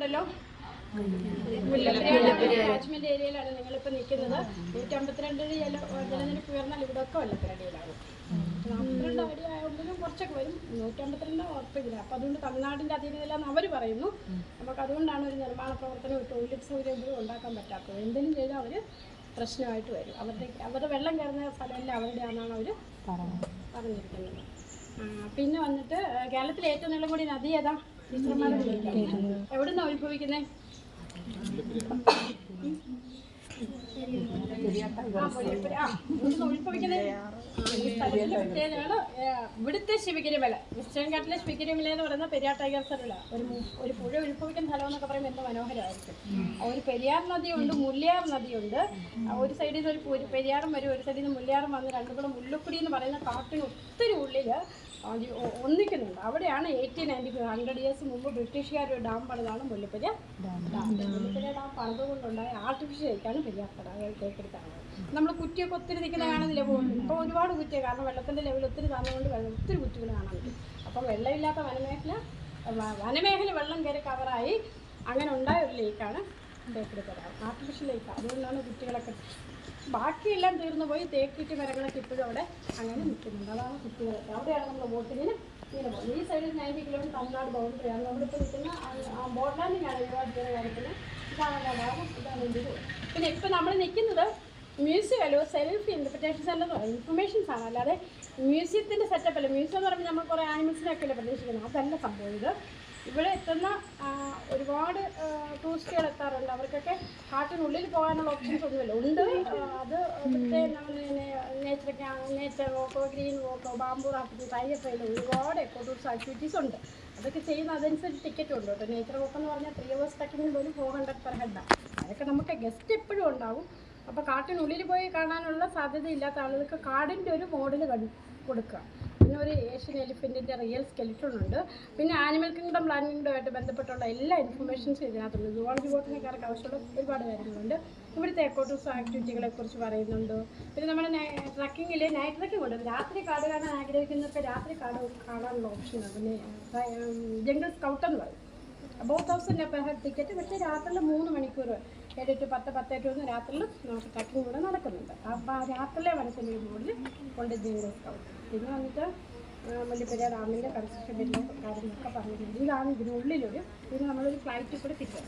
കാണുന്നുണ്ടല്ലോ, മുല്ലപ്പെരിയാർ കാച്ച്മെന്റ് ഏരിയയിലാണ് നിങ്ങളിപ്പോൾ നിൽക്കുന്നത്. 152 ജലനിരപ്പ് ഉയർന്നാൽ ഇവിടെയൊക്കെ മുല്ലപ്പെരിയാറാകും. 42 അടി ആകുമ്പോഴും കുറച്ചൊക്കെ വരും. 152 ഉറപ്പില്ല. അപ്പോൾ അതുകൊണ്ട് തമിഴ്നാടിൻ്റെ അധീനതയിലാന്ന് അവർ പറയുന്നു. നമുക്ക് അതുകൊണ്ടാണ് ഒരു നിർമ്മാണ പ്രവർത്തനം ടോയ്ലറ്റ് സൗകര്യം ഉണ്ടാക്കാൻ പറ്റാത്തത്. എന്തെങ്കിലും ചെയ്താൽ അവർ പ്രശ്നമായിട്ട് വരും. അവരുടെ വെള്ളം കയറുന്ന സ്ഥലമെല്ലാം അവരുടെ ആണെന്നാണ് അവർ പറഞ്ഞിരിക്കുന്നത്. പിന്നെ വന്നിട്ട് കേരളത്തിലെ ഏറ്റവും നീളം കൂടി നദി ഏതാ? എവിടുന്നാണ് ഉത്ഭവിക്കുന്നത്? ഇവിടുത്തെ ശിവഗിരിമല, വെസ്റ്റേൺ ഘാട്ടിലെ ശിവഗിരിമല എന്ന് പറയുന്ന പെരിയാർ ടൈഗർ റിസർവില ഒരു പുഴ ഉത്ഭവിക്കുന്ന സ്ഥലം എന്നൊക്കെ പറയുമ്പോൾ എന്ത് മനോഹരമായിരിക്കും. ഒരു പെരിയാർ നദിയുണ്ട്, മുല്ലയാർ നദിയുണ്ട്. ഒരു സൈഡിൽ നിന്ന് ഒരു പെരിയാറും വരും, ഒരു സൈഡിൽ നിന്ന് മുല്ലയാറും വന്ന് രണ്ടും കൂടെ മുല്ലക്കുടി എന്ന് പറയുന്ന കാട്ടിന് ഒത്തിരി ഉള്ളിൽ ഒന്നിക്കുന്നുണ്ട്. അവിടെയാണ് 1895 ഇയേഴ്സ് മുമ്പ് ബ്രിട്ടീഷുകാർ ഒരു ഡാം പണിതാണ് മുല്ലപ്പെരിയാർ ഡാം. മുല്ലപ്പെരിയാർ ഡാം പണിതുകൊണ്ടുണ്ടായ ആർട്ടിഫിഷ്യൽ ലേക്കാണ് പെരിയാർ തടാകത്തേക്കെടുത്താണ്. നമ്മൾ കുറ്റിയൊക്കെ ഒത്തിരി നിൽക്കുന്ന കാണുന്നില്ല. ഇപ്പോൾ ഒരുപാട് കുറ്റിയാണ്, കാരണം വെള്ളത്തിൻ്റെ ലെവൽ ഒത്തിരി താന്നുകൊണ്ട് ഒത്തിരി കുറ്റികൾ കാണാൻ പറ്റും. അപ്പം വെള്ളമില്ലാത്ത വനമേഖല വെള്ളം കയറി കവറായി അങ്ങനെ ഉണ്ടായ ഒരു ലേക്കാണ് തേക്കടി തടാകം, ആർട്ടിഫിഷ്യൽ ലേക്ക്. അതുകൊണ്ടാണ് കുറ്റികളൊക്കെ ബാക്കിയെല്ലാം തീർന്നു പോയി. തേക്കിറ്റി മരങ്ങളൊക്കെ ഇപ്പോഴും അവിടെ അങ്ങനെ നിൽക്കുന്നുണ്ട്. അതാണ് കുറ്റികളൊക്കെ. അവിടെയാണ് നമ്മൾ ബോട്ടിന് ഇങ്ങനെ പോകുന്നത്. ഈ സൈഡിൽ 90 കിലോമീറ്റർ തമിഴ്നാട് ബൗണ്ടറിയാണ്. നമ്മളിപ്പോൾ നിൽക്കുന്ന ബോട്ട് ലാൻഡിങ്ങാണ് യുവാജിയുടെ കാര്യത്തിന്. ഇതാണ് ഡാമും, ഇതാണ് ഇന്ത്യയിൽ. പിന്നെ ഇപ്പം നമ്മൾ നിൽക്കുന്നത് മ്യൂസിയമല്ലോ, സെൽഫ് ഇൻ്റർപ്രിറ്റേഷൻ സെൻ്റർ ഇൻഫർമേഷൻസ് ആണ്. അല്ലാതെ മ്യൂസിയത്തിൻ്റെ സെറ്റപ്പ് അല്ല. മ്യൂസിയം എന്ന് പറയുമ്പോൾ നമ്മൾ കുറേ ആനിമൽസിനൊക്കെ അല്ലേ പ്രതീക്ഷിക്കുന്നത്. അതല്ല സംഭവം. ഇത് ഇവിടെ എത്തുന്ന ഒരുപാട് ടൂറിസ്റ്റുകൾ എത്താറുണ്ട്. അവർക്കൊക്കെ കാട്ടിനുള്ളിൽ പോകാനുള്ള ഓപ്ഷൻസ് ഒന്നുമില്ല. ഉണ്ട്, അത് ഇവിടുത്തെ നമ്മൾ നേച്ചർ വോക്കോ, ഗ്രീൻ വോക്കോ, ബാംബു റാഫ്റ്റിംഗ്, ടൈഗർ ട്രെയിൽ, ഒരുപാട് എക്കോ ടൂറിസ്റ്റ് ആക്ടിവിറ്റീസ് ഉണ്ട്. അതൊക്കെ ചെയ്യുന്ന അതനുസരിച്ച് ടിക്കറ്റ് ഉണ്ട് കേട്ടോ. നേച്ചർ വോക്ക് എന്ന് പറഞ്ഞാൽ 3 hours ട്രക്കിങ്ങിന് പോലും 400 per head. അതൊക്കെ നമുക്ക് ഗസ്റ്റ് എപ്പോഴും ഉണ്ടാവും. അപ്പോൾ കാട്ടിനുള്ളിൽ പോയി കാണാനുള്ള സാധ്യതയില്ലാത്ത ആളുകൾക്ക് കാടിൻ്റെ ഒരു മോഡൽ കൊടുക്കുക. പിന്നെ ഒരു ഏഷ്യൻ എലിഫൻറ്റിൻ്റെ റിയൽ സ്കെലിറ്റൺ ഉണ്ട്. പിന്നെ ആനിമൽ കിങ്ഡം, പ്ലാന്റ് കിങ്ഡമായിട്ട് ബന്ധപ്പെട്ടുള്ള എല്ലാ ഇൻഫർമേഷൻസും ഇതിനകത്തുണ്ട്. സുവോളജി ബോട്ടണിക്കാർക്ക് ആവശ്യമുള്ള ഒരുപാട് കാര്യങ്ങളുണ്ട്. ഇവിടുത്തെ എക്കോ ടൂറിസം ആക്ടിവിറ്റികളെക്കുറിച്ച് പറയുന്നുണ്ട്. പിന്നെ നമ്മുടെ ട്രക്കിങ്ങിൽ നൈറ്റ് ട്രക്കിംഗ് ഉണ്ട്. രാത്രി കാട് കാണാൻ ആഗ്രഹിക്കുന്നവർക്ക് രാത്രി കാട് കാണാനുള്ള ഓപ്ഷനുണ്ട്. പിന്നെ ജംഗിൾ സ്കൗട്ട് എന്ന് പറയും. 4000 per head ടിക്കറ്റ്. പക്ഷേ രാത്രിയിൽ 3 മണിക്കൂർ 7 to 10, 10 to 1 രാത്രിയിൽ നമുക്ക് ട്രക്കിംഗ് കൂടെ നടക്കുന്നുണ്ട്. അപ്പോൾ ആ രാത്രിയിലെ മനസ്സിൻ്റെ മോഡിൽ കൊണ്ട് ജംഗിൾ സ്കൗട്ട്. പിന്നെ വന്നിട്ട് മുല്ലപ്പെരിയാർ ഡാമിൻ്റെ കൺസ്ട്രക്ഷൻ കാര്യങ്ങളൊക്കെ പറഞ്ഞിട്ടുണ്ട്. ഇതാണ് ഇതിനുള്ളിലൊരു. പിന്നെ നമ്മളൊരു ഫ്ലൈറ്റിൽ കൂടെ കിട്ടുക.